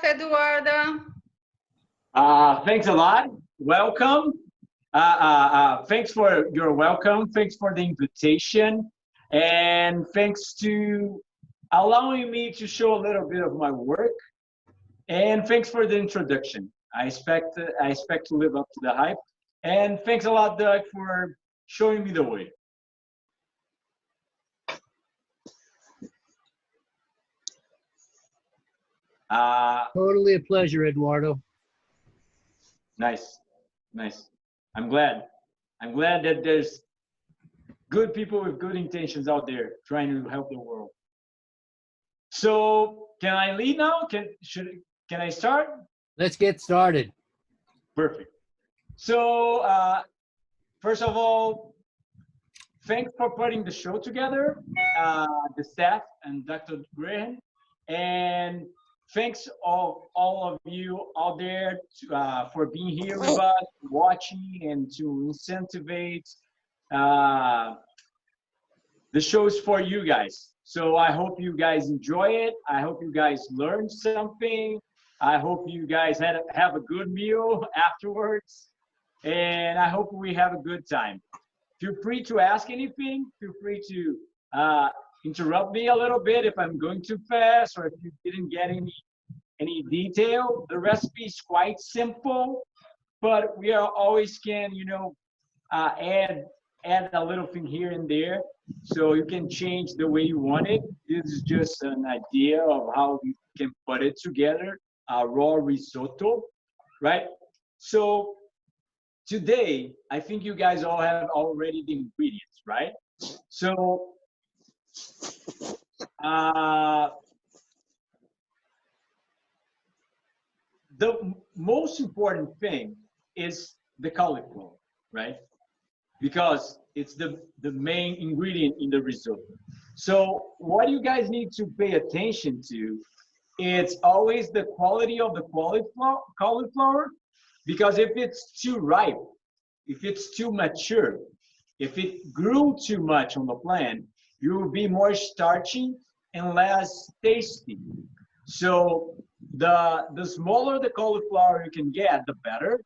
chef Eduardo. Thanks a lot. Welcome. Thanks for your welcome. Thanks for the invitation. And thanks to allowing me to show a little bit of my work. And thanks for the introduction. I expect to live up to the hype. And thanks a lot, Doug, for showing me the way. Totally a pleasure, Eduardo. Nice, nice. I'm glad. I'm glad that there's good people with good intentions out there trying to help the world. So, can I lead now? Can I start? Let's get started. Perfect. So, first of all, thanks for putting the show together, the staff and Dr. Graham, and thanks all of you out there for being here with us, watching, and to incentivize the shows for you guys. So I hope you guys enjoy it. I hope you guys learn something. I hope you guys have a good meal afterwards. And I hope we have a good time. Feel free to ask anything. Feel free to interrupt me a little bit if I'm going too fast or if you didn't get any detail. The recipe is quite simple, but we are always can, add a little thing here and there. So you can change the way you want it. This is just an idea of how you can put it together, a raw risotto, right? So today, I think you guys all have already the ingredients, right? So, the most important thing is the cauliflower, right? Because it's the main ingredient in the risotto. So what you guys need to pay attention to, it's always the quality of the cauliflower, because if it's too ripe, if it's too mature, if it grew too much on the plant, you will be more starchy and less tasty. So the smaller the cauliflower you can get, the better.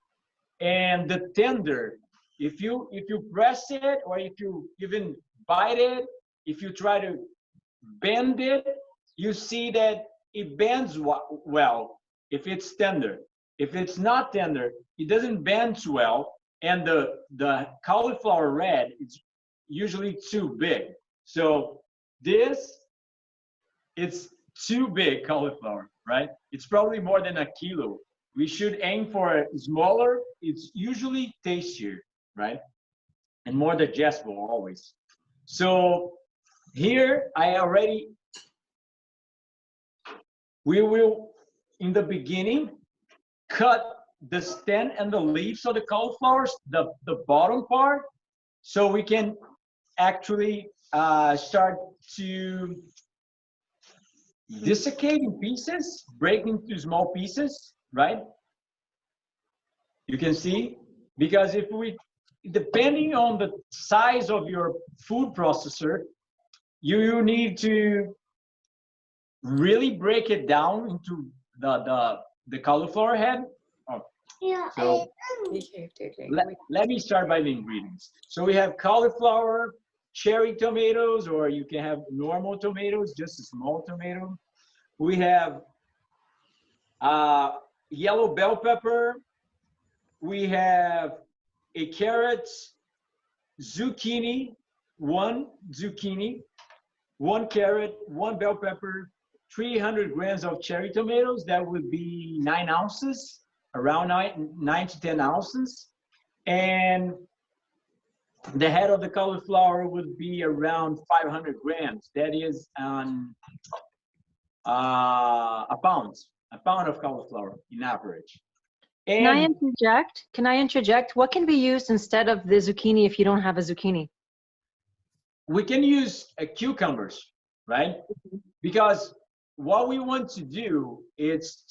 And the tender, if you press it, or if you even bite it, if you try to bend it, you see that it bends well if it's tender. If it's not tender, it doesn't bend well, and the cauliflower red is usually too big. So it's too big cauliflower, right? It's probably more than a kilo. We should aim for a smaller. It's usually tastier, right? And more digestible always. So here we will, in the beginning, cut the stem and the leaves of the cauliflowers, the bottom part, so we can actually start to dissecate in pieces, break into small pieces, right? You can see, because if we, depending on the size of your food processor, you need to really break it down into the cauliflower head. Oh. Yeah. So let me start by the ingredients. So we have cauliflower, cherry tomatoes, or you can have normal tomatoes, just a small tomato. We have yellow bell pepper. We have a carrot, zucchini, one carrot, one bell pepper, 300 grams of cherry tomatoes. That would be 9 ounces, around 9 to 10 ounces. And the head of the cauliflower would be around 500 grams. That is a pound of cauliflower in average. And Can I interject? Can I interject? What can be used instead of the zucchini if you don't have a zucchini? We can use cucumbers, right? Because what we want to do is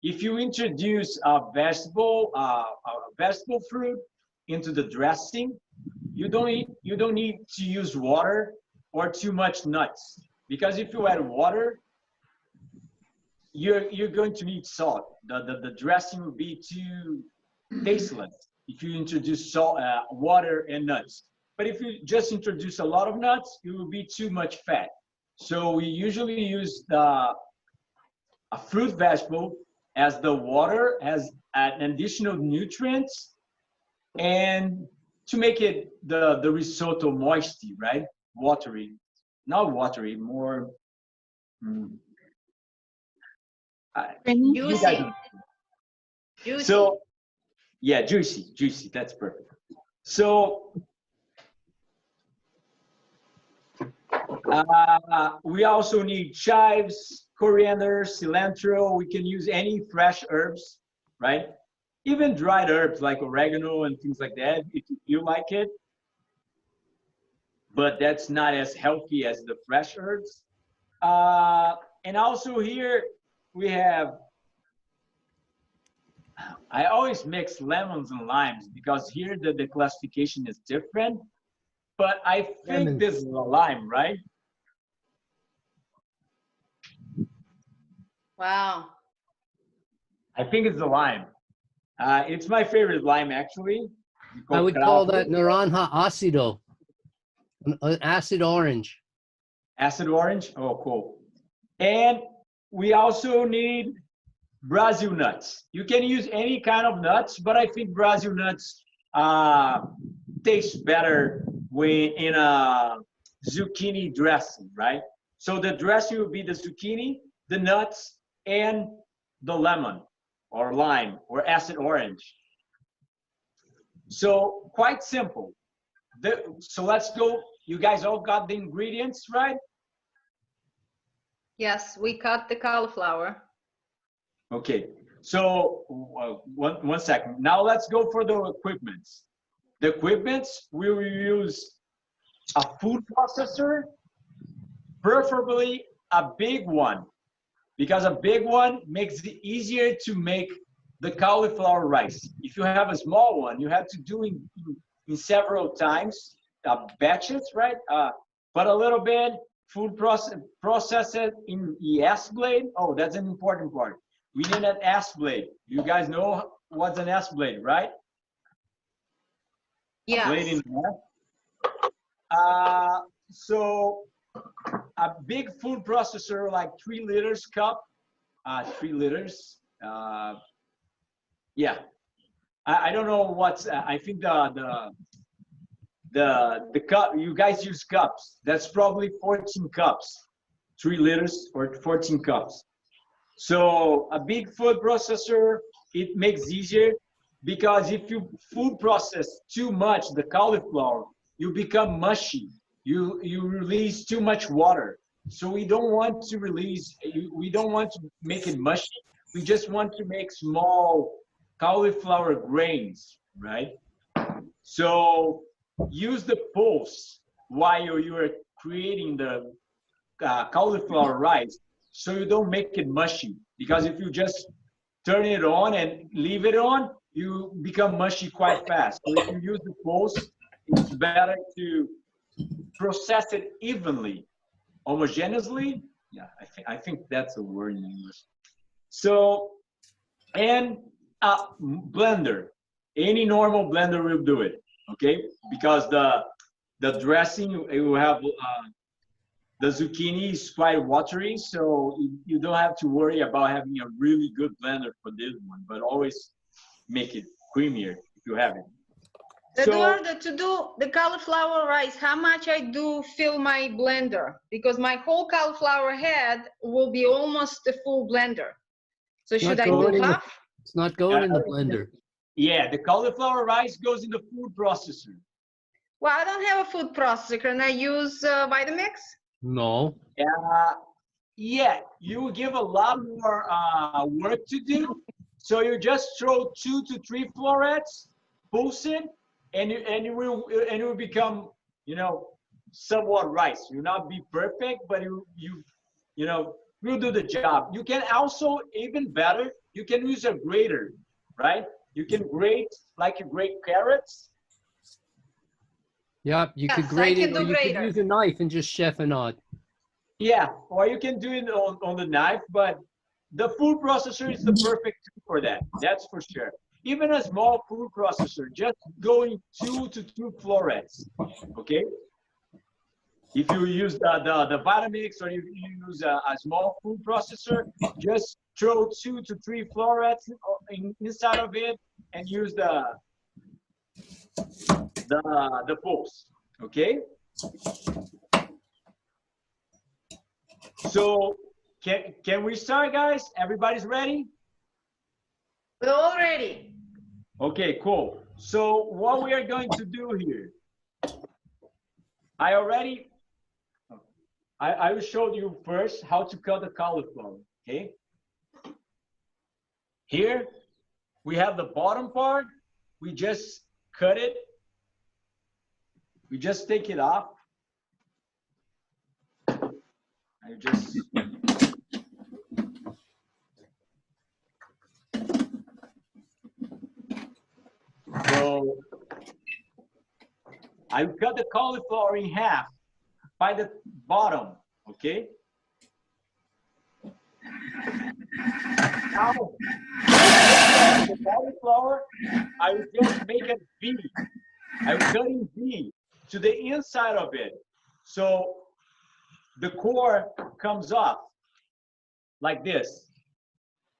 if you introduce a vegetable fruit into the dressing, you don't need to use water or too much nuts. Because if you add water, you're going to need salt. The dressing will be too tasteless if you introduce salt, water, and nuts. But if you just introduce a lot of nuts, it will be too much fat. So we usually use a fruit vegetable as the water, as an additional nutrients, and to make it the risotto moisty, right? Watery, not watery, more. You guys, Juicy. so yeah, juicy. That's perfect. So we also need chives, coriander, cilantro. We can use any fresh herbs, right? Even dried herbs like oregano and things like that, if you feel like it. But that's not as healthy as the fresh herbs. And also here we have, I always mix lemons and limes because here the classification is different. But I think Lemons. this is a lime, right? Wow. I think it's a lime. It's my favorite lime, actually. I would call that naranja ácido, an acid orange. Acid orange? Oh, cool. And we also need Brazil nuts. You can use any kind of nuts, but I think Brazil nuts taste better when in a zucchini dressing, right? So the dressing will be the zucchini, the nuts, and the lemon or lime or acid orange. So quite simple. So let's go. You guys all got the ingredients, right? Yes, we cut the cauliflower. Okay. So one second. Now let's go for the equipments. The equipments, we will use a food processor, preferably a big one, because a big one makes it easier to make the cauliflower rice. If you have a small one, you have to do in several times, batches, right? But a little bit, food process it in the S blade. Oh, that's an important part. We need an S blade. You guys know what's an S blade, right? Yes. Blade in so a big food processor, like 3 liters cup, 3 liters. Yeah, I don't know what's. I think the cup. You guys use cups. That's probably 14 cups, 3 liters or 14 cups. So a big food processor, it makes easier because if you food process too much the cauliflower, you become mushy. You release too much water. So we don't want to release. We don't want to make it mushy. We just want to make small cauliflower grains, right? So use the pulse while you are creating the cauliflower rice, so you don't make it mushy. Because if you just turn it on and leave it on, you become mushy quite fast. So if you use the pulse, it's better to process it evenly, homogeneously. Yeah, I think that's a word in English. So, and a blender, any normal blender will do it, okay? Because the dressing, it will have the zucchini is quite watery, so you don't have to worry about having a really good blender for this one, but always make it creamier if you have it. Eduardo, to do the cauliflower rice, how much I do fill my blender? Because my whole cauliflower head will be almost a full blender. So should I do half? It's not going in the blender. Yeah, the cauliflower rice goes in the food processor. Well, I don't have a food processor. Can I use Vitamix? No. Yeah, you will give a lot more work to do. So you just throw 2 to 3 florets, pulse it, and it will become, you know, somewhat rice. You'll not be perfect, but you know, will do the job. You can also, even better, you can use a grater, right? You can grate like you grate carrots. Yep, you could Yes, grate I it, can or do you could grater. use a knife and just chef it on. Yeah, or you can do it on the knife, but the food processor is the perfect tool for that. That's for sure. Even a small food processor, just going 2 to 2 florets, okay? If you use the Vitamix or you use a small food processor, just throw 2 to 3 florets inside of it and use the pulse, okay? So can we start, guys? Everybody's ready? We're all ready. Okay, cool. So what we are going to do here, I will show you first how to cut the cauliflower, okay? Here, we have the bottom part. We just cut it. We just take it off. I just... So I cut the cauliflower in half by the bottom, okay? Now, the cauliflower, I will just make a V. I will cut in V to the inside of it. So the core comes off like this.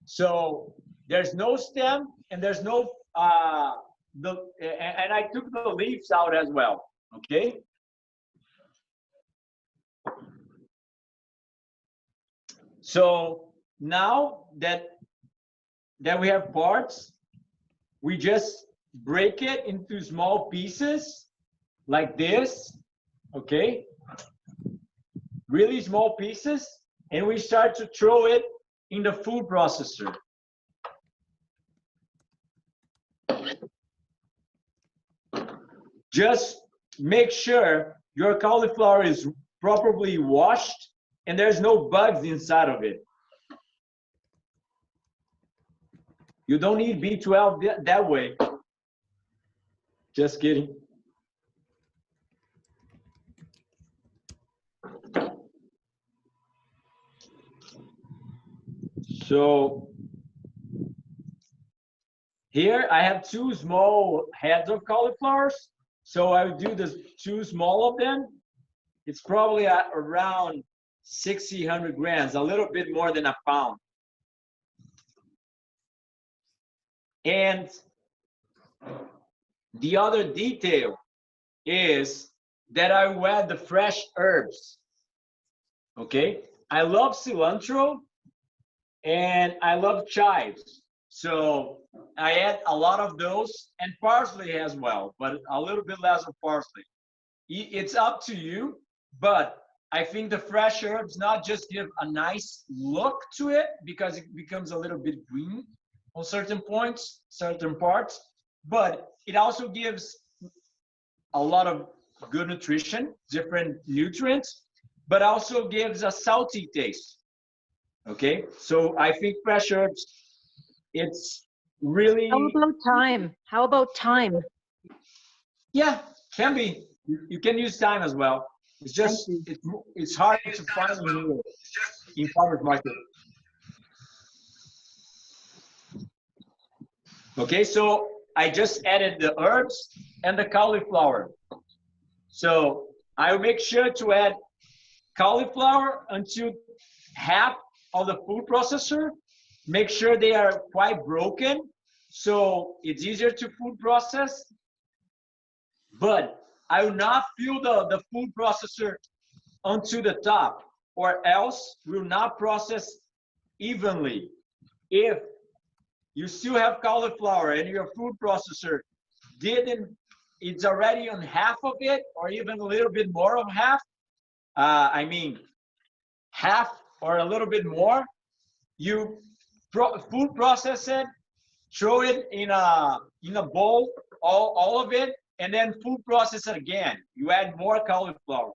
So there's no stem and there's no, and I took the leaves out as well, okay? So now that we have parts, we just break it into small pieces like this, okay? Really small pieces, and we start to throw it in the food processor. Just make sure your cauliflower is properly washed and there's no bugs inside of it. You don't need B12 that way. Just kidding. So here I have 2 small heads of cauliflowers. So I would do the 2 small of them. It's probably around 600 grams, a little bit more than a pound. And the other detail is that I will add the fresh herbs. Okay, I love cilantro and I love chives. So I add a lot of those and parsley as well, but a little bit less of parsley. It's up to you, but I think the fresh herbs not just give a nice look to it because it becomes a little bit green on certain points, certain parts, but it also gives a lot of good nutrition, different nutrients, but also gives a salty taste. Okay, so I think fresh herbs, it's really... How about thyme? How about thyme? Yeah, can be. You can use thyme as well. It's just, it's hard to find in farmers market. Okay, so I just added the herbs and the cauliflower. So I will make sure to add cauliflower until half of the food processor. Make sure they are quite broken so it's easier to food process. But I will not fill the food processor onto the top, or else will not process evenly. If you still have cauliflower and your food processor it's already on half of it, or even a little bit more of half, I mean half or a little bit more, you food process it, throw it in a bowl, all of it, and then food process it again. You add more cauliflower.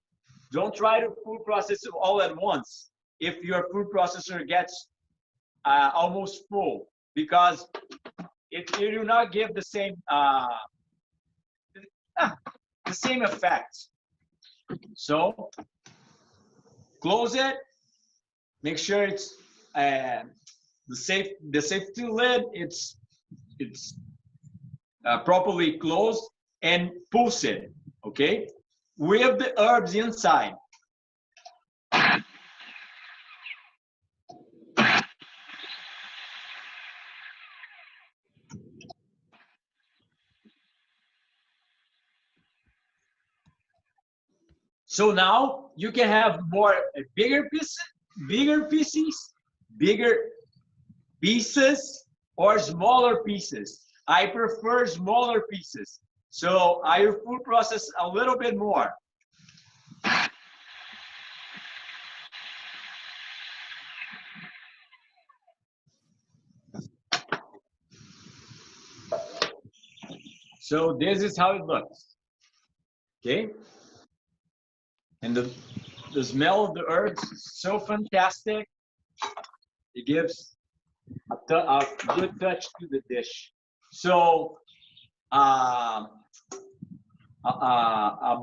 Don't try to food process it all at once if your food processor gets almost full, because it will not give the same effect. So close it. Make sure it's the safety lid, it's properly closed, and pulse it, okay, with the herbs inside. So now you can have bigger pieces, or smaller pieces. I prefer smaller pieces. So I will food process a little bit more. So this is how it looks. Okay. And the smell of the herbs is so fantastic. It gives a good touch to the dish. So a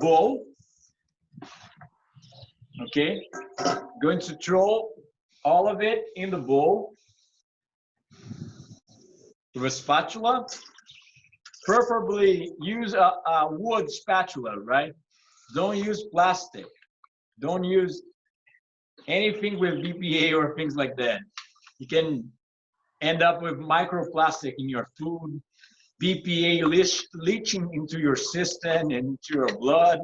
bowl. Okay, going to throw all of it in the bowl with a spatula. Preferably use a wood spatula, right? Don't use plastic. Don't use anything with BPA or things like that. You can end up with microplastic in your food, BPA leaching into your system and into your blood.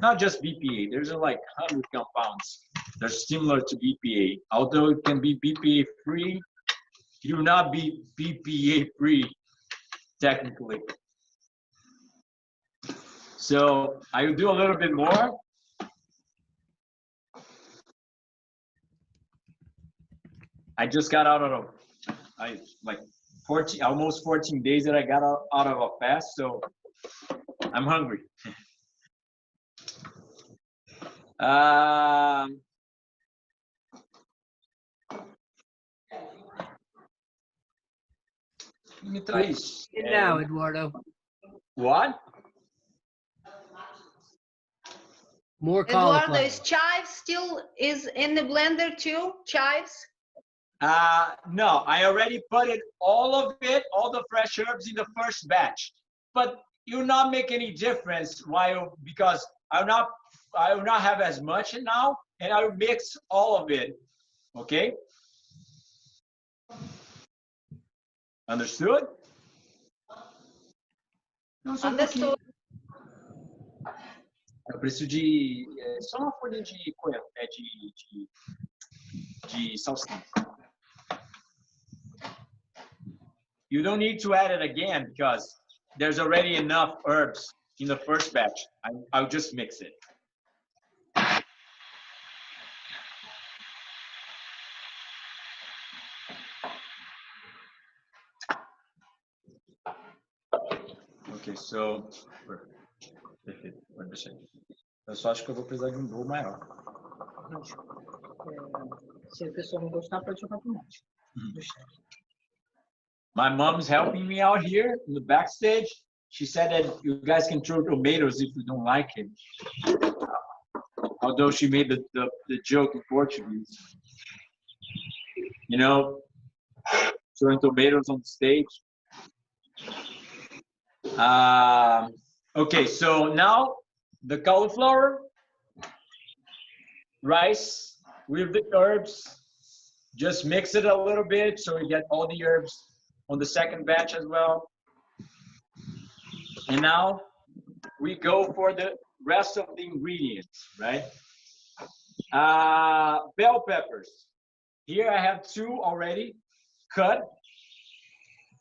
Not just BPA, there's like 100 compounds that are similar to BPA. Although it can be BPA free, it will not be BPA free technically. So I will do a little bit more. I just got out of like 14, almost 14 days that I got out of a fast, so I'm hungry. Me traz. Now, Eduardo. What? More Eduardo, cauliflower. is chives still is in the blender too? Chives? No, I already put it, all of it, all the fresh herbs in the first batch. But it will not make any difference because I will not have as much now, and I will mix all of it. Okay? Understood? Não, só Understood. Eu preciso de só uma folha de salsinha. You don't need to add it again because there's already enough herbs in the first batch. I'll just mix it. Okay, so perfeito, pode deixar. Eu só acho que eu vou precisar de bowl maior. Se a pessoa não gostar, pode jogar pro monte. My mom's helping me out here in the backstage. She said that you guys can throw tomatoes if you don't like it. Although she made the joke in Portuguese. You know, throwing tomatoes on the stage. Okay, so now the cauliflower, rice with the herbs. Just mix it a little bit so you get all the herbs on the second batch as well. And now we go for the rest of the ingredients, right? Bell peppers. Here I have 2 already cut.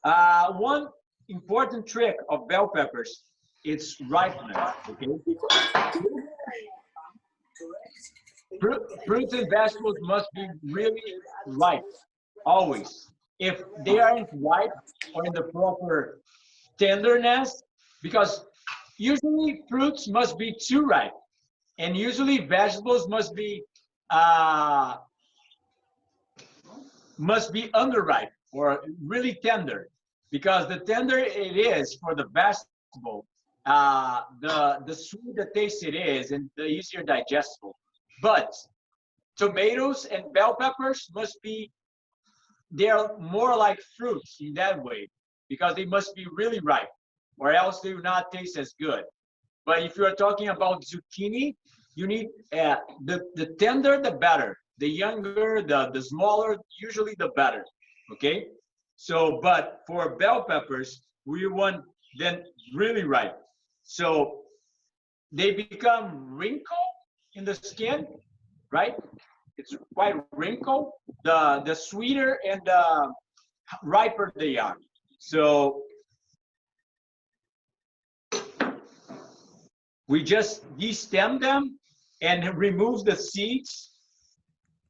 One important trick of bell peppers, it's ripeness, okay? Fruits and vegetables must be really ripe, always. If they aren't ripe or in the proper tenderness, because usually fruits must be too ripe, and usually vegetables must be underripe or really tender, because the tender it is for the vegetable, the sweet the taste it is, and the easier digestible. But tomatoes and bell peppers must be, they're more like fruits in that way, because they must be really ripe, or else they will not taste as good. But if you're talking about zucchini, you need the tender, the better. The younger, the smaller, usually the better. Okay? So, but for bell peppers, we want them really ripe. So they become wrinkled in the skin, right? It's quite wrinkled. The sweeter and the riper they are. So we just destem them and remove the seeds,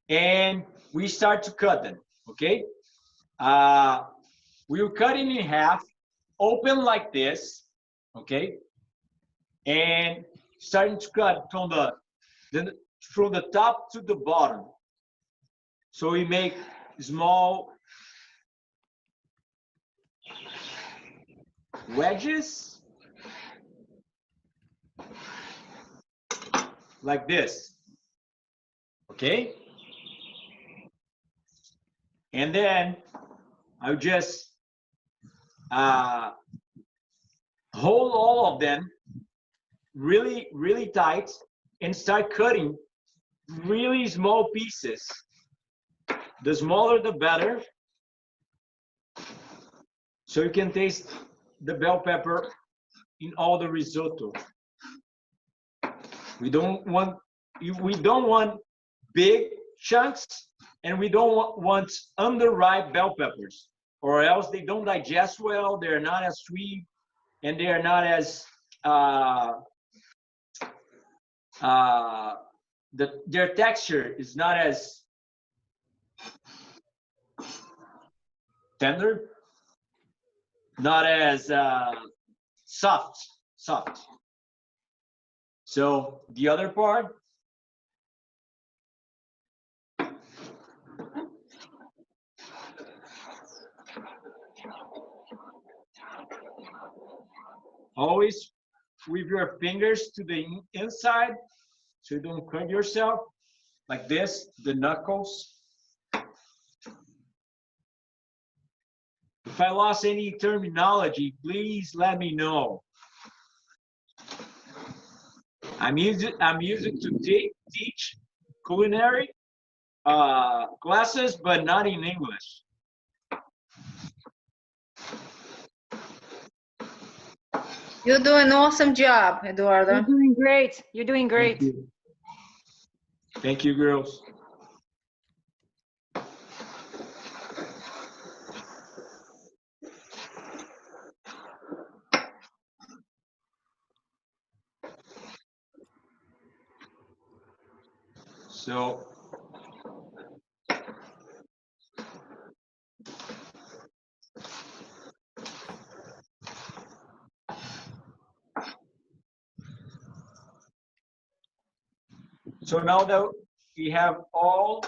and we start to cut them. Okay, we'll cut it in half, open like this. Okay, and starting to cut from the top to the bottom. So we make small wedges like this. Okay, and then I'll just hold all of them really, really tight and start cutting really small pieces. The smaller, the better. So you can taste the bell pepper in all the risotto. We don't want big chunks, and we don't want underripe bell peppers, or else they don't digest well. They're not as sweet, and they are not as their texture is not as tender, not as soft. So the other part, always with your fingers to the inside, so you don't cut yourself, like this, the knuckles. If I lost any terminology, please let me know. I'm using to teach culinary classes, but not in English. You do an awesome job, Eduardo. You're doing great. You're doing great. Thank you, girls. So now that we have all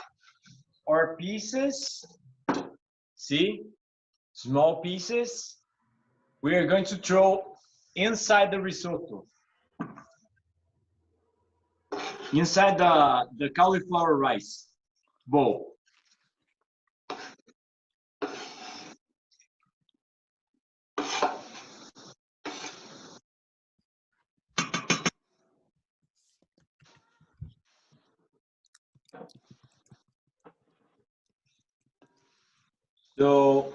our pieces, see, small pieces, we are going to throw inside the risotto, inside the cauliflower rice bowl. So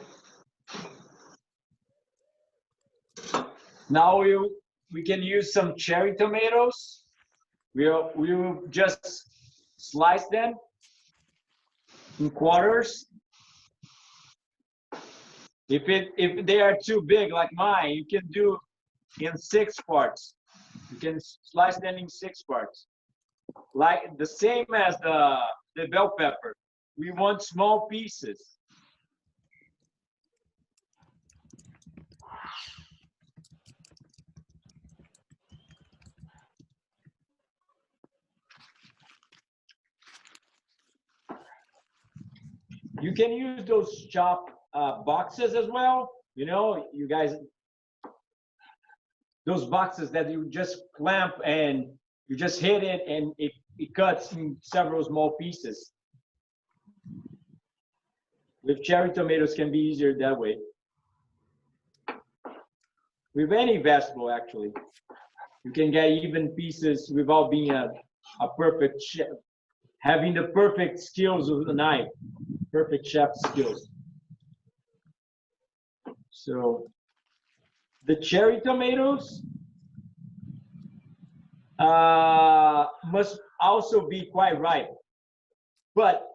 now we can use some cherry tomatoes. We will just slice them in quarters. If they are too big like mine, you can do in 6 parts. You can slice them in 6 parts, like the same as the bell pepper. We want small pieces. You can use those chop boxes as well. You know, you guys, those boxes that you just clamp and you just hit it and it cuts in several small pieces. With cherry tomatoes can be easier that way. With any vegetable, actually, you can get even pieces without being a perfect chef, having the perfect skills of the knife, perfect chef skills. So the cherry tomatoes must also be quite ripe, but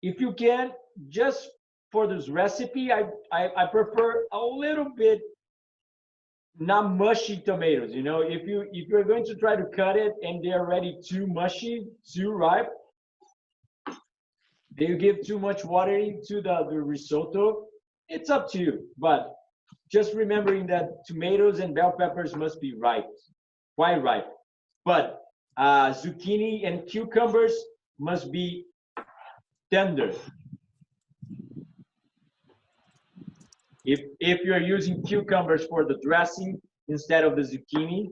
if you can, just for this recipe, I prefer a little bit not mushy tomatoes. You know, if you're going to try to cut it and they're already too mushy, too ripe, they give too much water into the risotto. It's up to you, but just remembering that tomatoes and bell peppers must be ripe, quite ripe. But zucchini and cucumbers must be tender. If you're using cucumbers for the dressing instead of the zucchini,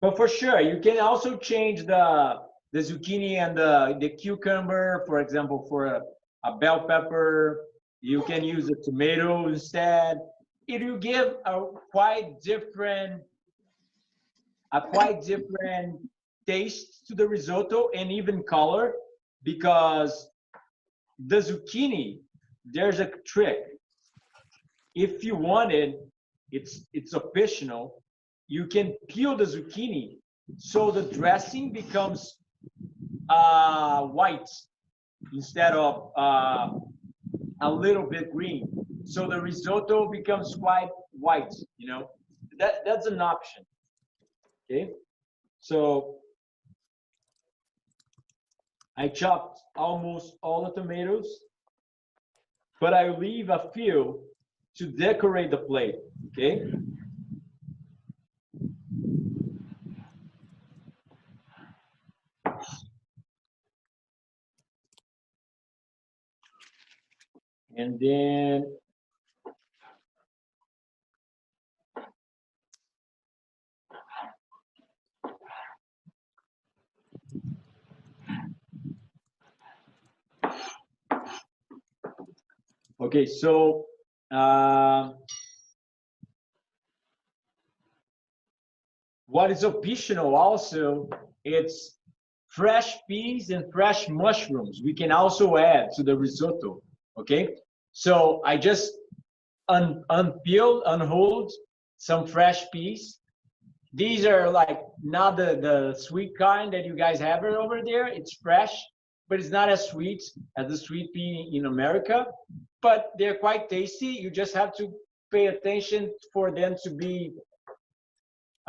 but for sure you can also change the zucchini and the cucumber, for example, for a bell pepper. You can use a tomato instead. It will give a quite different taste to the risotto and even color, because the zucchini, there's a trick. If you want it, it's optional. You can peel the zucchini so the dressing becomes white instead of a little bit green. So the risotto becomes quite white, you know. That's an option. Okay. So I chopped almost all the tomatoes, but I leave a few to decorate the plate, okay? And then okay, so what is optional also, it's fresh peas and fresh mushrooms. We can also add to the risotto, okay? So I just unhulled some fresh peas. These are like not the sweet kind that you guys have it over there. It's fresh, but it's not as sweet as the sweet pea in America, but they're quite tasty. You just have to pay attention for them to be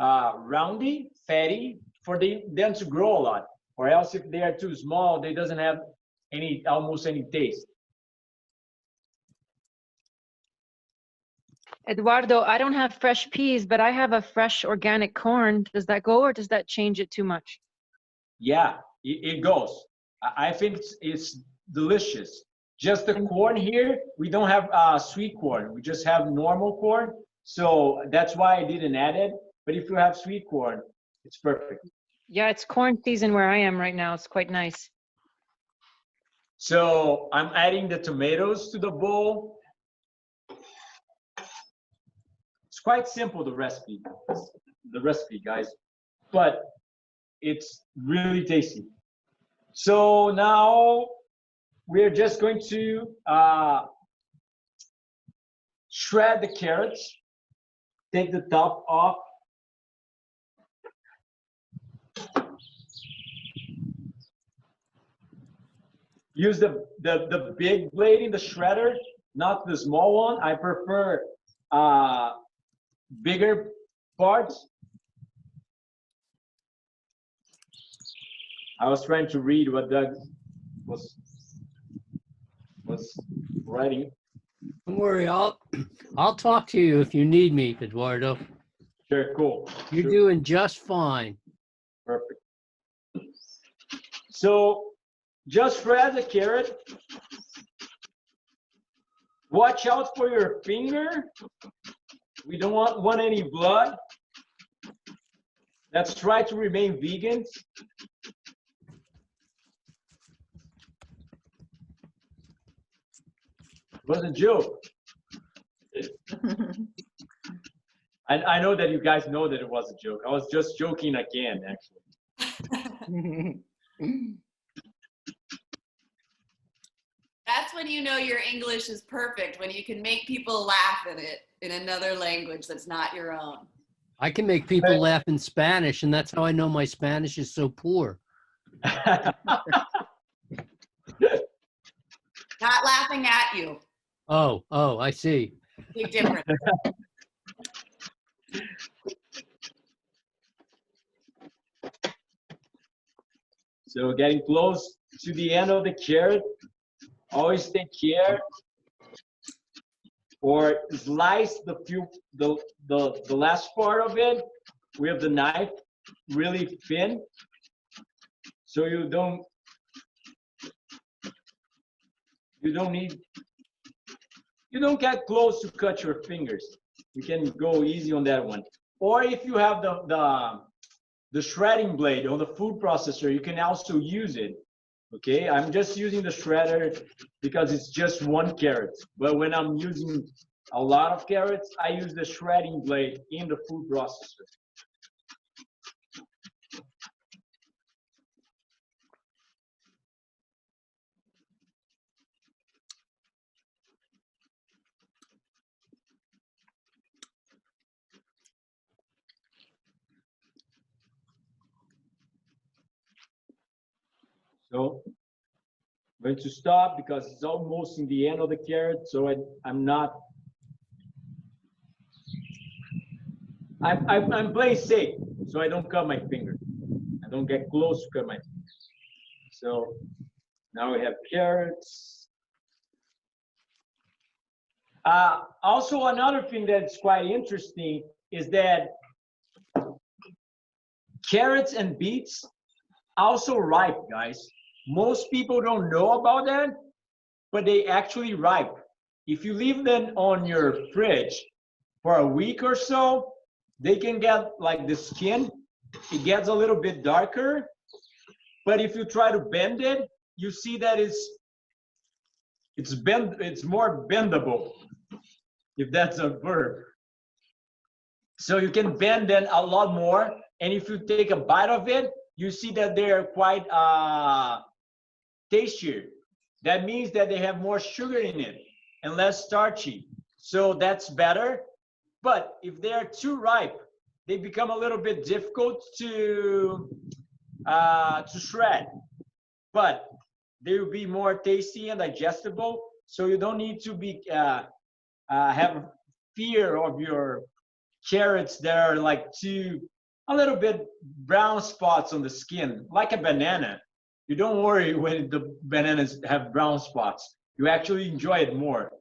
roundy, fatty, for them to grow a lot, or else if they are too small, they doesn't have almost any taste. Eduardo, I don't have fresh peas, but I have a fresh organic corn. Does that go, or does that change it too much? Yeah, it goes. I think it's delicious. Just the corn here, we don't have sweet corn. We just have normal corn. So that's why I didn't add it. But if you have sweet corn, it's perfect. Yeah, it's corn season where I am right now. It's quite nice. So I'm adding the tomatoes to the bowl. It's quite simple, the recipe, guys, but it's really tasty. So now we're just going to shred the carrots, take the top off. Use the big blade in the shredder, not the small one. I prefer bigger parts. I was trying to read what Doug was writing. Don't worry, I'll talk to you if you need me, Eduardo. Sure, cool. You're doing just fine. Perfect. So just shred the carrot Watch out for your finger. We don't want any blood. Let's try to remain vegans. It was a joke. I know that you guys know that it was a joke. I was just joking again, actually. That's when you know your English is perfect, when you can make people laugh at it in another language that's not your own. I can make people laugh in Spanish, and that's how I know my Spanish is so poor. Not laughing at you. Oh, I see. Big difference. So getting close to the end of the carrot, always take care or slice the last part of it with the knife really thin, so you don't get close to cut your fingers. You can go easy on that one. Or if you have the shredding blade on the food processor, you can also use it. Okay, I'm just using the shredder because it's just one carrot. But when I'm using a lot of carrots, I use the shredding blade in the food processor. So I'm going to stop because it's almost in the end of the carrot. So I'm playing safe, so I don't cut my finger. I don't get close to cut my finger. So now we have carrots. Also, another thing that's quite interesting is that carrots and beets also ripe, guys. Most people don't know about that, but they actually ripe. If you leave them on your fridge for a week or so, they can get like the skin, it gets a little bit darker, but if you try to bend it, you see that it's more bendable, if that's a verb. So you can bend them a lot more, and if you take a bite of it, you see that they're quite tastier. That means that they have more sugar in it and less starchy. So that's better. But if they are too ripe, they become a little bit difficult to shred. But they will be more tasty and digestible. So you don't need to be have fear of your carrots that are like a little bit brown spots on the skin, like a banana. You don't worry when the bananas have brown spots. You actually enjoy it more.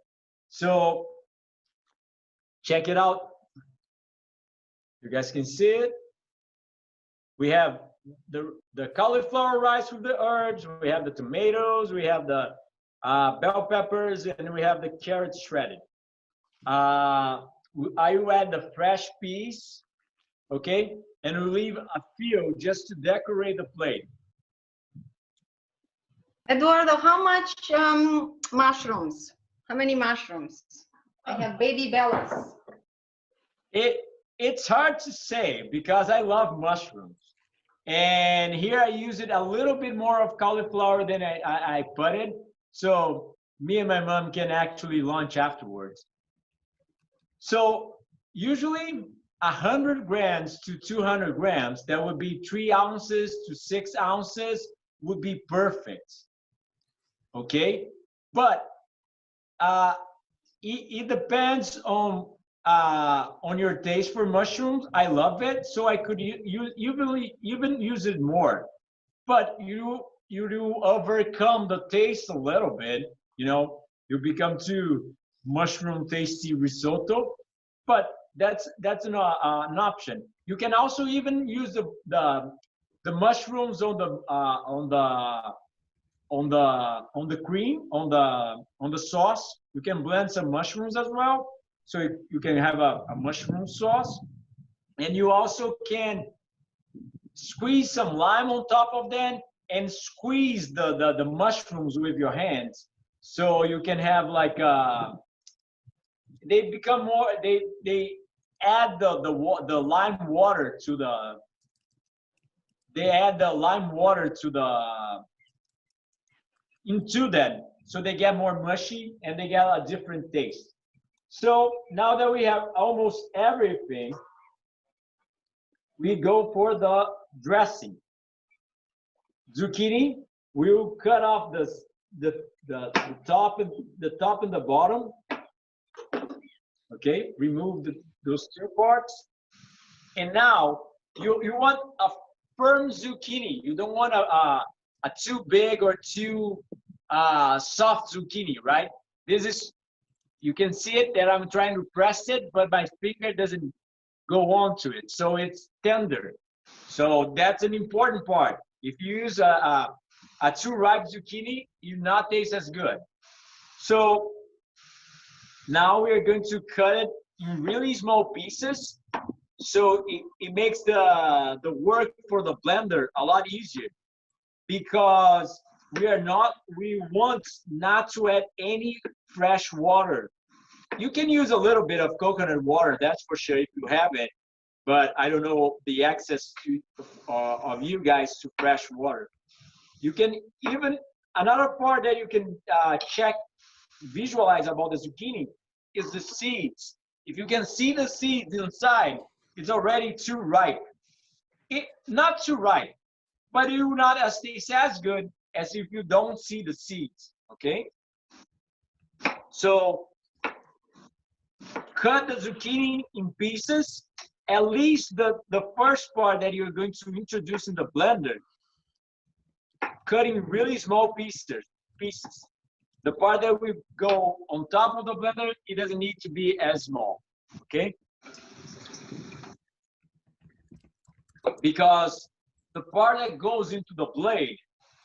So check it out. You guys can see it. We have the cauliflower rice with the herbs. We have the tomatoes. We have the bell peppers, and we have the carrots shredded. I will add the fresh peas, okay? And we leave a few just to decorate the plate. Eduardo, how much mushrooms? How many mushrooms? I have baby bellas. It's hard to say because I love mushrooms. And here I use it a little bit more of cauliflower than I put it. So me and my mom can actually lunch afterwards. So usually 100 grams to 200 grams, that would be 3 ounces to 6 ounces, would be perfect. Okay, but it depends on your taste for mushrooms. I love it, so I could even use it more. But you do overcome the taste a little bit. You know, you become too mushroom tasty risotto. But that's an option. You can also even use the mushrooms on the cream, on the sauce, You can blend some mushrooms as well. So you can have a mushroom sauce. And you also can squeeze some lime on top of that and squeeze the mushrooms with your hands. So you can have like, they become more, they add the lime water to the, they add the lime water to the, into that. So they get more mushy and they get a different taste. So now that we have almost everything, we go for the dressing. Zucchini, we'll cut off the top and the bottom. Okay, remove those two parts. And now you want a firm zucchini. You don't want a too big or too soft zucchini, right? This is, you can see it that I'm trying to press it, but my finger doesn't go on to it. So it's tender. So that's an important part. If you use a too ripe zucchini, you not taste as good. So now we are going to cut it in really small pieces. So it makes the work for the blender a lot easier, because we want not to add any fresh water. You can use a little bit of coconut water, that's for sure, if you have it. But I don't know the access of you guys to fresh water. You can even, another part that you can visualize about the zucchini is the seeds. If you can see the seeds inside, it's already too ripe. Not too ripe, but it will not taste as good as if you don't see the seeds, okay? So cut the zucchini in pieces, at least the first part that you're going to introduce in the blender, cut in really small pieces. The part that we go on top of the blender, it doesn't need to be as small, okay? Because the part that goes into the blade,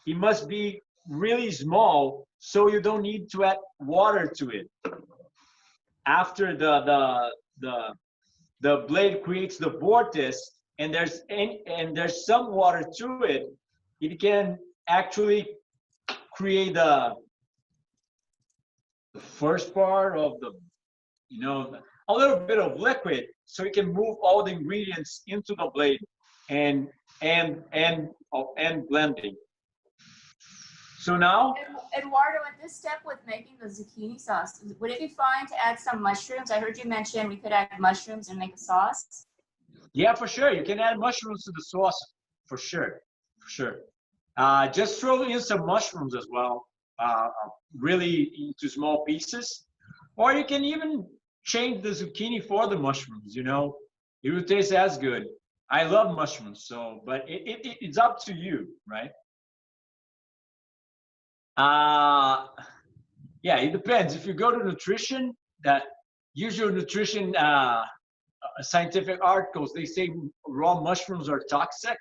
it must be really small, so you don't need to add water to it. After the blade creates the vortex, and there's some water to it, it can actually create the first part of the, you know, a little bit of liquid, so you can move all the ingredients into the blade and blending. So now, Eduardo, at this step with making the zucchini sauce, would it be fine to add some mushrooms? I heard you mention we could add mushrooms and make a sauce. yeah, for sure, you can add mushrooms to the sauce, for sure, for sure. Just throw in some mushrooms as well, really into small pieces, or you can even change the zucchini for the mushrooms. You know, it will taste as good. I love mushrooms, so but it's up to you, right? Yeah, it depends. If you go to nutrition, that usual nutrition scientific articles, they say raw mushrooms are toxic.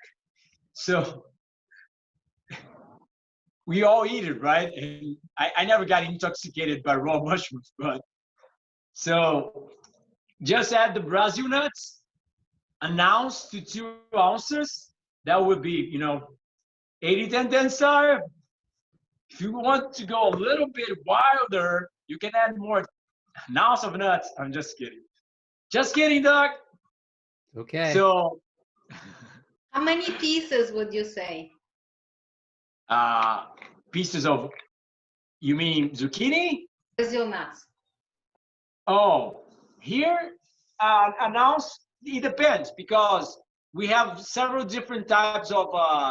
So we all eat it, right? And I never got intoxicated by raw mushrooms, but so just add the Brazil nuts, an ounce to 2 ounces. That would be, you know, 80-10-10 star. If you want to go a little bit wilder, you can add more, an ounce of nuts. I'm just kidding. Just kidding, Doc. Okay. So, How many pieces would you say? pieces of, you mean zucchini? Brazil nuts. Oh, here, an ounce, it depends, because we have several different types of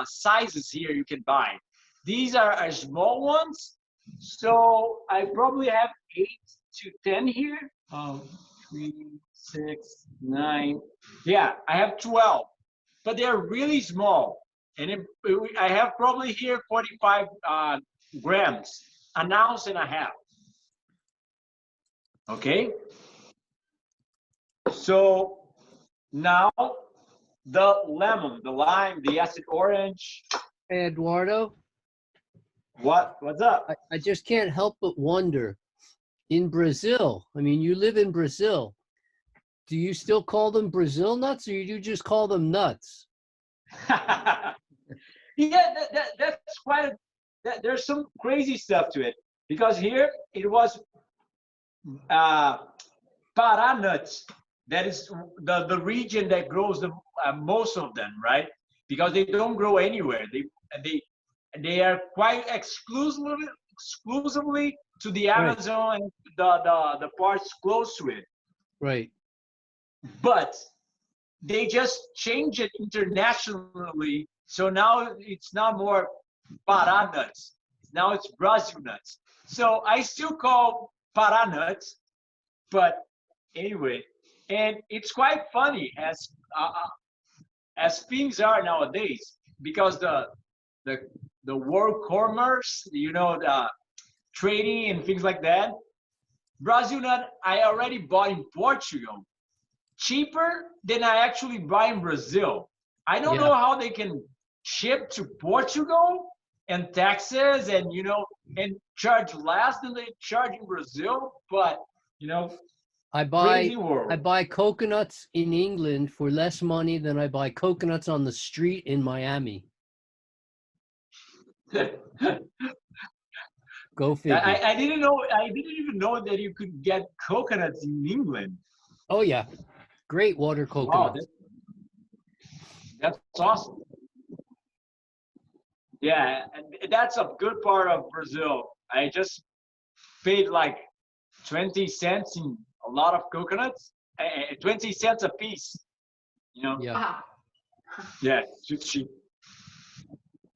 sizes here you can buy. These are small ones, so I probably have 8 to 10 here. 3, 6, 9. Yeah, I have 12, but they're really small. And I have probably here 45 grams, an ounce and a half. Okay. So now the lemon, the lime, the acid orange. Hey, Eduardo, What's up? I just can't help but wonder, in Brazil, I mean, you live in Brazil. Do you still call them Brazil nuts, or you just call them nuts? Yeah, that's quite there's some crazy stuff to it, because here it was Pará nuts. That is the region that grows the most of them, right? Because they don't grow anywhere. They are quite exclusively to the Amazon and the parts close to it. Right. But they just change it internationally. So now it's not more Pará nuts. Now it's Brazil nuts. So I still call Pará nuts, but anyway, and it's quite funny as things are nowadays, because the world commerce, you know, the trading and things like that. Brazil nut I already bought in Portugal, cheaper than I actually buy in Brazil. I don't know how they can ship to Portugal and taxes and, you know, and charge less than they charge in Brazil, but, you know, I buy coconuts in England for less money than I buy coconuts on the street in Miami. Go figure. I didn't know. I didn't even know that you could get coconuts in England. Oh yeah, great water coconuts. Wow, that's awesome. Yeah, and that's a good part of Brazil. I just paid like 20 cents in a lot of coconuts, 20 cents a piece. You know. Yeah. Yeah, it's cheap.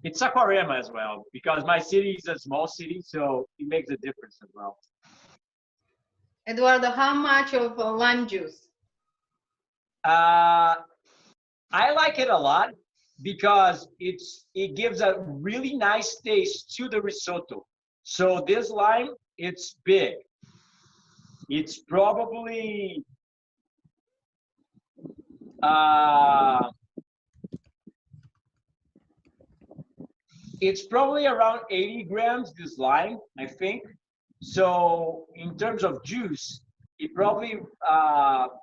It's Saquarema as well, because my city is a small city, so it makes a difference as well. Eduardo, how much of lime juice? I like it a lot because it gives a really nice taste to the risotto. So this lime, it's big. It's probably around 80 grams, this lime, I think. So in terms of juice, it probably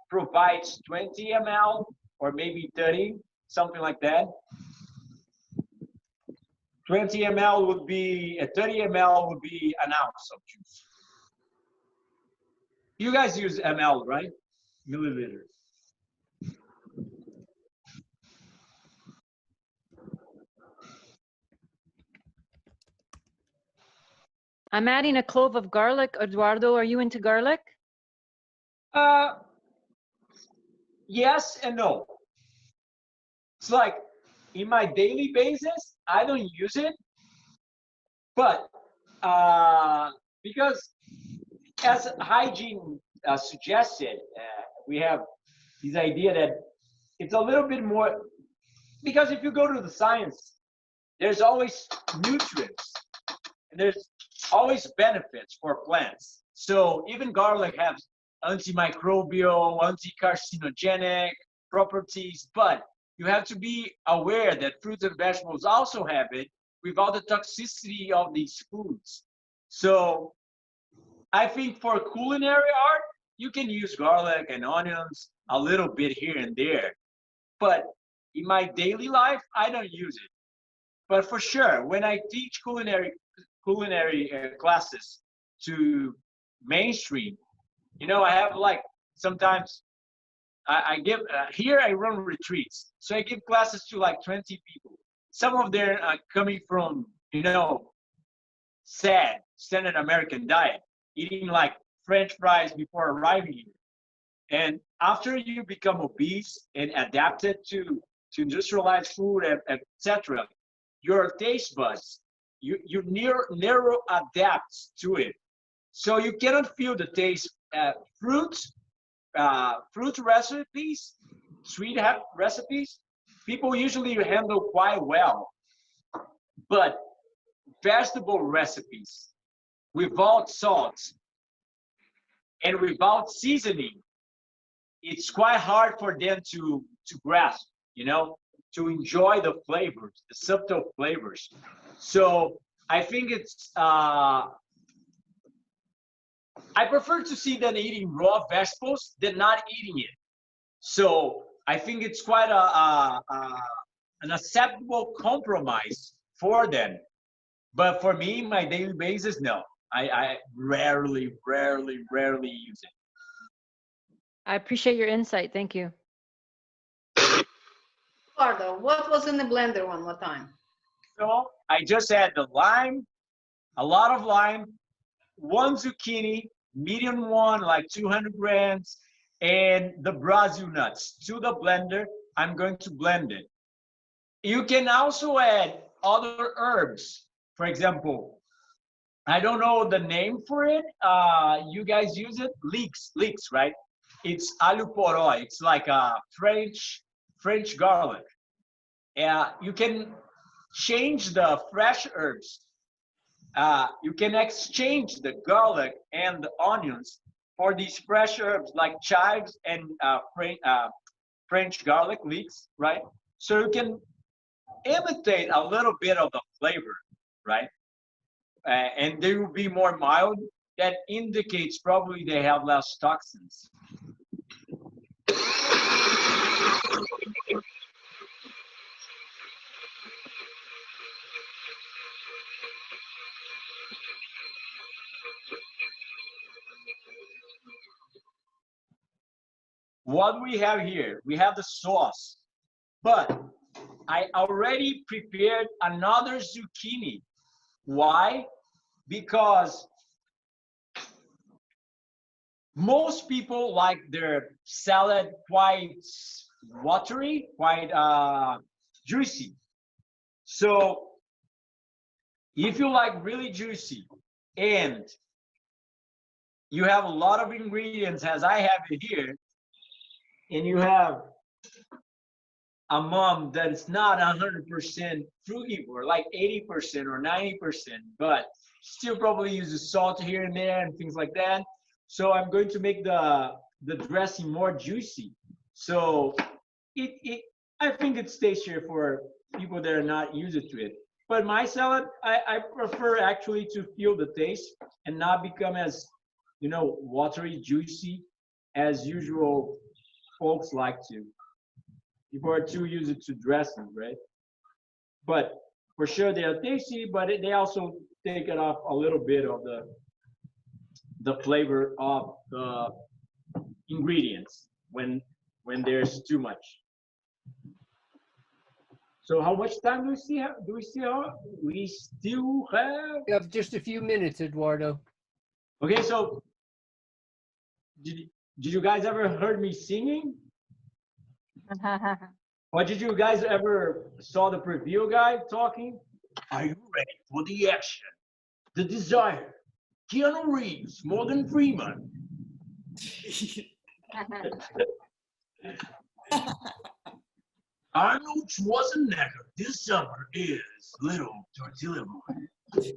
provides 20 ml or maybe 30, something like that. 20 ml would be, 30 ml would be an ounce of juice. You guys use ml, right? Milliliters. I'm adding a clove of garlic. Eduardo, are you into garlic? Yes and no. It's like in my daily basis, I don't use it, but because as hygiene suggested, we have this idea that it's a little bit more, because if you go to the science, there's always nutrients and there's always benefits for plants. So even garlic has antimicrobial, anti-carcinogenic properties, but you have to be aware that fruits and vegetables also have it without the toxicity of these foods. So I think for culinary art, you can use garlic and onions a little bit here and there. But in my daily life, I don't use it. But for sure, when I teach culinary classes to mainstream, you know, I have like sometimes I give here I run retreats, so I give classes to like 20 people. Some of them are coming from, you know, standard American diet, eating like French fries before arriving here. And after you become obese and adapted to industrialized food, etc., your taste buds, you narrow adapt to it. So you cannot feel the taste. Fruit recipes, sweet recipes, people usually handle quite well. But vegetable recipes without salt and without seasoning, it's quite hard for them to grasp, you know, to enjoy the flavors, the subtle flavors. So I think it's I prefer to see them eating raw vegetables than not eating it. So I think it's quite an acceptable compromise for them. But for me, my daily basis, no. I rarely use it. I appreciate your insight. Thank you. Eduardo, what was in the blender one more time? So I just add the lime, a lot of lime, one zucchini, medium one, like 200 grams, and the Brazil nuts to the blender. I'm going to blend it. You can also add other herbs. For example, I don't know the name for it. You guys use it? Leeks, right? It's alho poró. It's like a French garlic. You can change the fresh herbs. You can exchange the garlic and the onions for these fresh herbs like chives and French garlic leeks, right? So you can imitate a little bit of the flavor, right? And they will be more mild. That indicates probably they have less toxins. What we have here, we have the sauce, but I already prepared another zucchini. Why? Because most people like their salad quite watery, quite juicy. So if you like really juicy and you have a lot of ingredients as I have it here, and you have a mom that is not 100% frugivore, like 80% or 90%, but still probably uses salt here and there and things like that. So I'm going to make the dressing more juicy. So I think it's tastier for people that are not used to it. But my salad, I prefer actually to feel the taste and not become as, watery, juicy as usual folks like to. People are too used to dressing, right? But for sure they are tasty, but they also take it off a little bit of the flavor of the ingredients when there's too much. So how much time do we still have? We still have. We have just a few minutes, Eduardo. Okay, so did you guys ever heard me singing? Or did you guys ever saw the preview guy talking? Are you ready for the action? The desire. Keanu Reeves, Morgan Freeman. Arnold Schwarzenegger this summer is Little Tortilla Boy.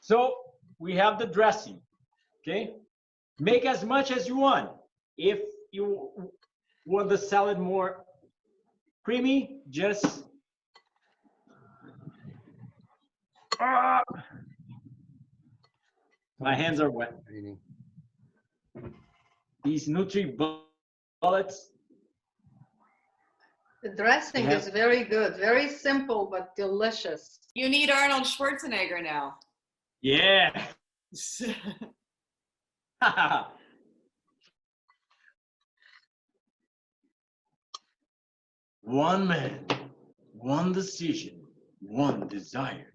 So we have the dressing, okay? Make as much as you want. If you want the salad more creamy, just my hands are wet. These Nutri-Bullets. The dressing is very good, very simple but delicious. You need Arnold Schwarzenegger now. Yeah. One man, one decision, one desire.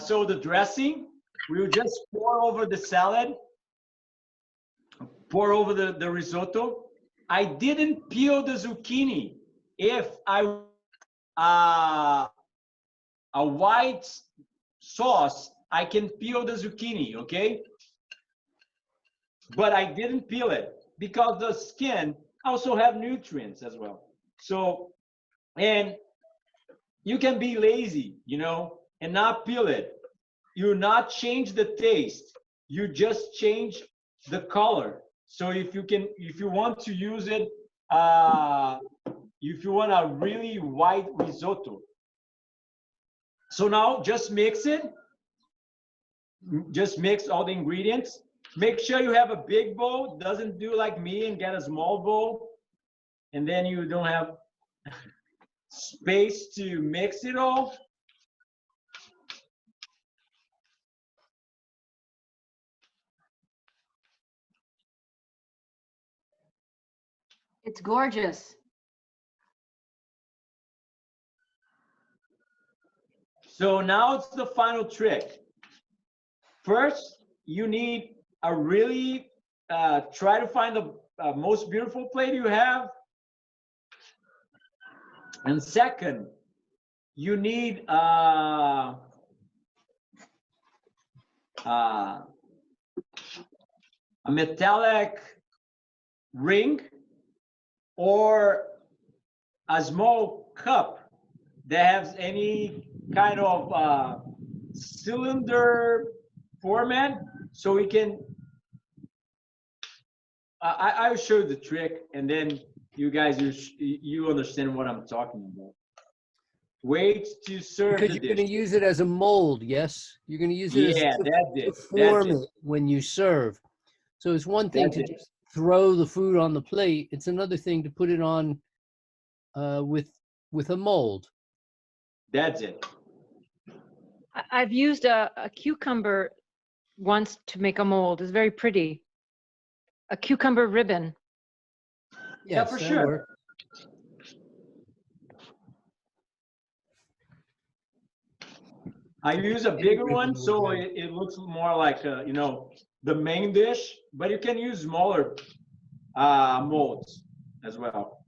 So the dressing, we'll just pour over the salad, pour over the risotto. I didn't peel the zucchini. If a white sauce, I can peel the zucchini, okay? But I didn't peel it because the skin also have nutrients as well. So, and you can be lazy, and not peel it. You not change the taste. You just change the color. So if you want to use it if you want a really white risotto. So now just mix it. Just mix all the ingredients. Make sure you have a big bowl. Doesn't do like me and get a small bowl. And then you don't have space to mix it all. It's gorgeous. So now it's the final trick. First, you need a really, try to find the most beautiful plate you have. And second, you need a metallic ring or a small cup that has any kind of cylinder format, so we can I'll show you the trick, and then you guys you understand what I'm talking about. Wait to serve because the you're dish. going to use it as a mold. Yes, you're going to use it to form it when you serve. So it's one thing to just throw the food on the plate. It's another thing to put it on with a mold. That's it. I've used a cucumber once to make a mold. It's very pretty. A cucumber ribbon. Yes, yeah, for sure. Work. I use a bigger one, so it looks more like you know, the main dish, but you can use smaller molds as well.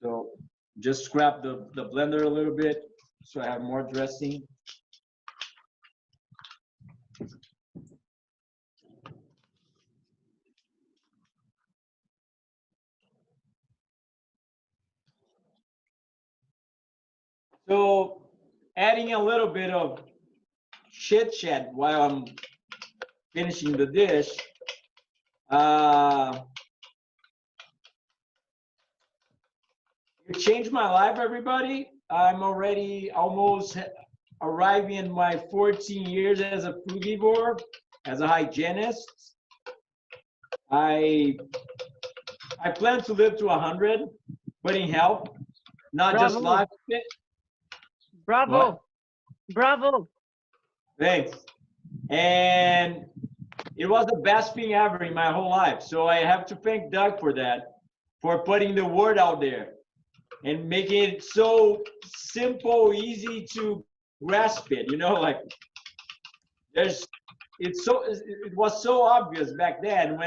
So just scrap the blender a little bit so I have more dressing. So adding a little bit of chit chat while I'm finishing the dish. It changed my life, everybody. I'm already almost arriving in my 14 years as a frugivore, as a hygienist. I plan to live to 100, but in health, not just life. Bravo. What? Bravo. Thanks. And it was the best thing ever in my whole life. So I have to thank Doug for that, for putting the word out there and making it so simple, easy to grasp it. You know, like it was so obvious back then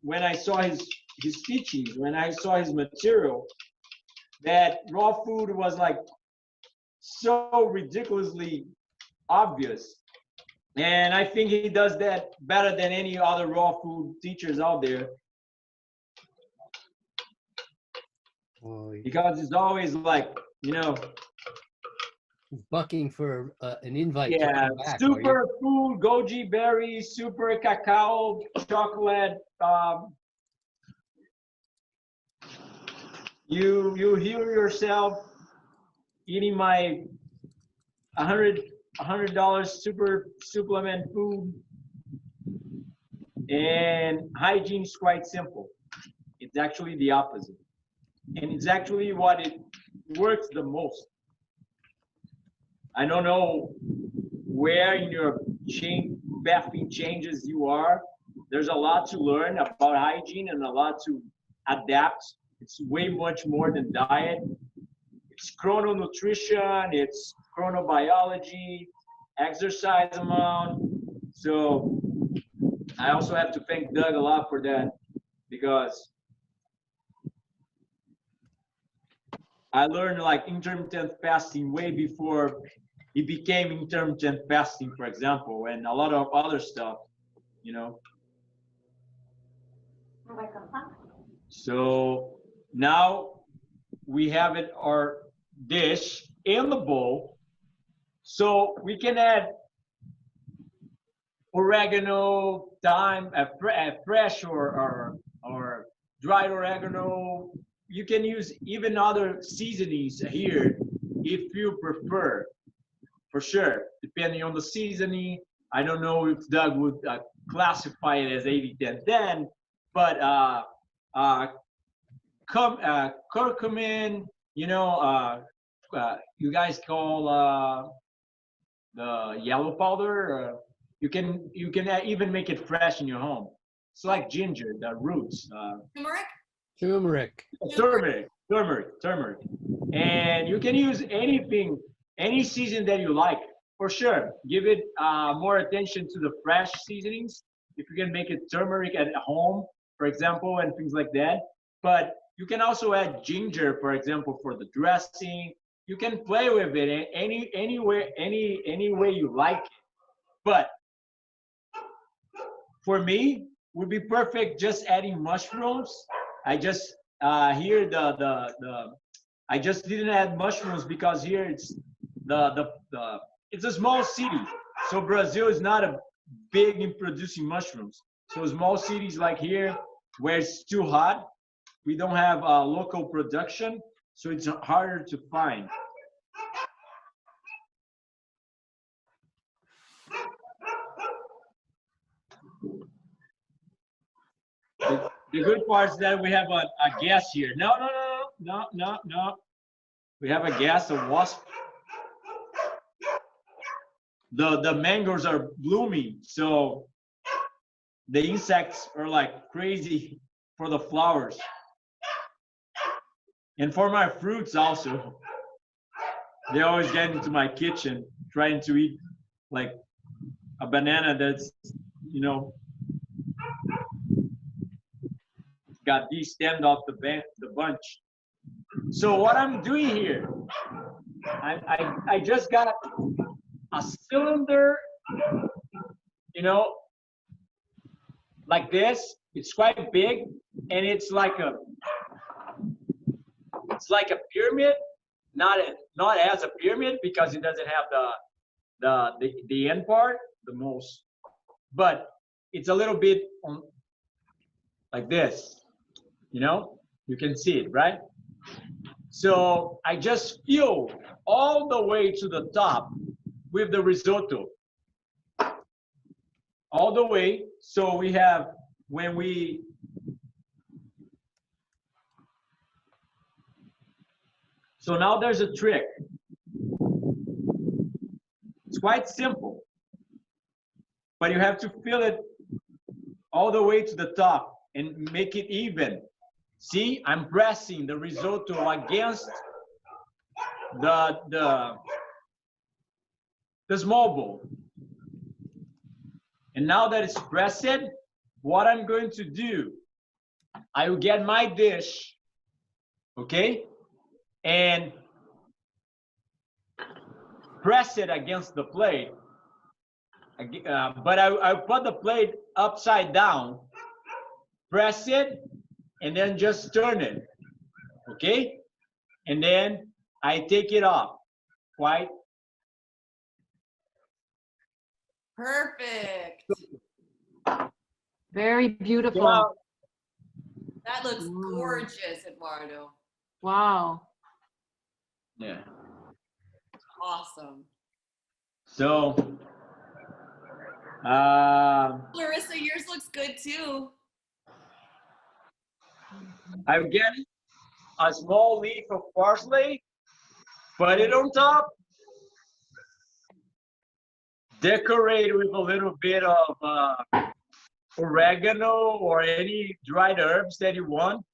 when I saw his teachings, when I saw his material, that raw food was like so ridiculously obvious. And I think he does that better than any other raw food teachers out there. Because it's always like, you know, bucking for an invite. Yeah, to come back, super food, goji berry, super cacao, chocolate. You heal yourself eating my $100 super supplement food, and hygiene is quite simple. It's actually the opposite, and it's actually what it works the most. I don't know where in your bathing changes you are. There's a lot to learn about hygiene and a lot to adapt. It's way much more than diet. It's chrononutrition, it's chronobiology, exercise amount. So I also have to thank Doug a lot for that, because I learned like intermittent fasting way before it became intermittent fasting, for example, and a lot of other stuff, you know. So now we have it, our dish in the bowl. So we can add oregano, thyme, fresh or dried oregano. You can use even other seasonings here if you prefer, for sure, depending on the seasoning. I don't know if Doug would classify it as 80-10-10, but curcumin, you know, you guys call the yellow powder. You can even make it fresh in your home. It's like ginger, the roots. Turmeric? Turmeric. And you can use anything, any season that you like, for sure. Give it more attention to the fresh seasonings. If you can make it turmeric at home, for example, and things like that. But you can also add ginger, for example, for the dressing. You can play with it any way you like it. But for me, would be perfect just adding mushrooms. I just here I just didn't add mushrooms because here it's it's a small city, so Brazil is not a big in producing mushrooms. So small cities like here where it's too hot, we don't have local production, so it's harder to find. The good part is that we have a guest here. No. We have a guest, a wasp. The mangoes are blooming, so the insects are like crazy for the flowers. And for my fruits also. They always get into my kitchen trying to eat like a banana that's, you know, got destemmed off the bunch. So what I'm doing here, I just got a cylinder, you know, like this. It's quite big, and it's like a pyramid, not as a pyramid because it doesn't have the end part, the most, but it's a little bit on like this. You know, you can see it, right? So I just fill all the way to the top with the risotto. All the way. So we have, so now there's a trick. It's quite simple, but you have to fill it all the way to the top and make it even. See, I'm pressing the risotto against the small bowl. And now that it's pressed, what I'm going to do, I will get my dish, okay, and press it against the plate. But I put the plate upside down, press it, and then just turn it, okay? And then I take it off, quite. Perfect. Very beautiful. Wow. That looks gorgeous, Eduardo. Wow. Yeah. Awesome. So, Larissa, yours looks good too. I'm getting a small leaf of parsley, put it on top, decorate with a little bit of oregano or any dried herbs that you want,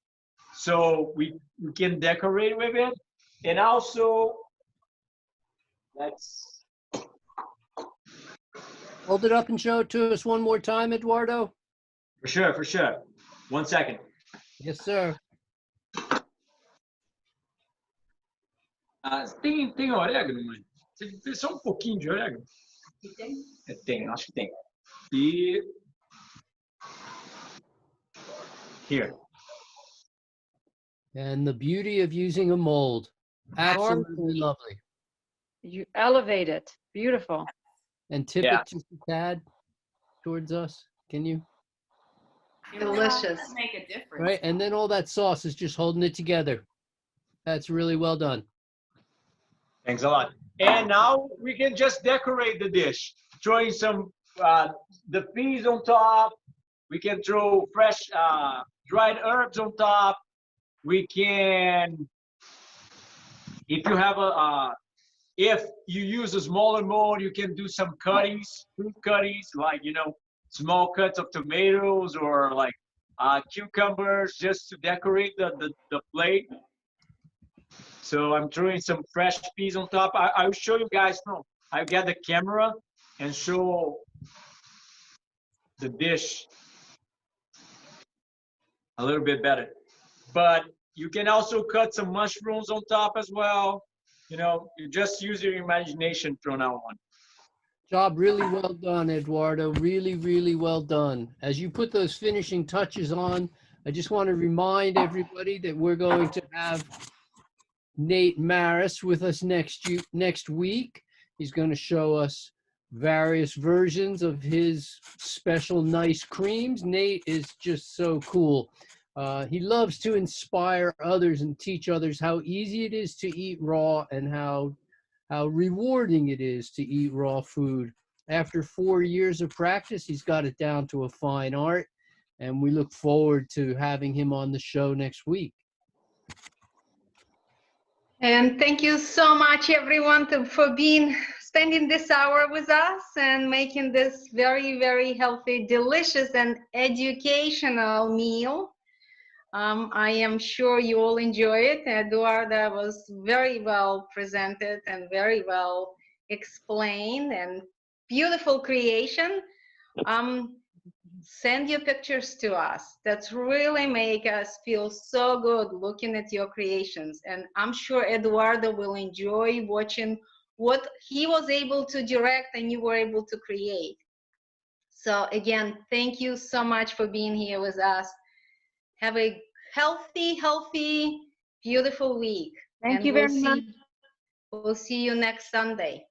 so we can decorate with it. And also, let's hold it up and show it to us one more time, Eduardo. For sure. 1 second. Yes, sir. Tem orégano, mãe? Tem só pouquinho de orégano? Tem? Tem, acho que tem. E here. And the beauty of using a mold. Absolutely lovely. You elevate it. Beautiful. And tip it just a tad. towards us? Can you? Delicious. Does make a difference. Right, and then all that sauce is just holding it together. That's really well done. Thanks a lot. And now we can just decorate the dish, throwing some the peas on top. We can throw fresh dried herbs on top. We can, if you have if you use a smaller mold, you can do some cuttings, fruit cuttings, like, you know, small cuts of tomatoes or like cucumbers, just to decorate the plate. So I'm throwing some fresh peas on top. I'll show you guys from, I'll get the camera and show the dish a little bit better. But you can also cut some mushrooms on top as well. You know, you just use your imagination from now on. Job really well done, Eduardo. Really, really well done. As you put those finishing touches on, I just want to remind everybody that we're going to have Nate Maris with us next week. He's going to show us various versions of his special nice creams. Nate is just so cool. He loves to inspire others and teach others how easy it is to eat raw and how rewarding it is to eat raw food. After 4 years of practice, he's got it down to a fine art, and we look forward to having him on the show next week. And thank you so much, everyone, for spending this hour with us and making this very, very healthy, delicious, and educational meal. I am sure you all enjoy it. Eduardo was very well presented and very well explained, and beautiful creation. Send your pictures to us. That's really make us feel so good looking at your creations. And I'm sure Eduardo will enjoy watching what he was able to direct and you were able to create. So again, thank you so much for being here with us. Have a healthy, beautiful week. Thank you very much. We'll see you next Sunday.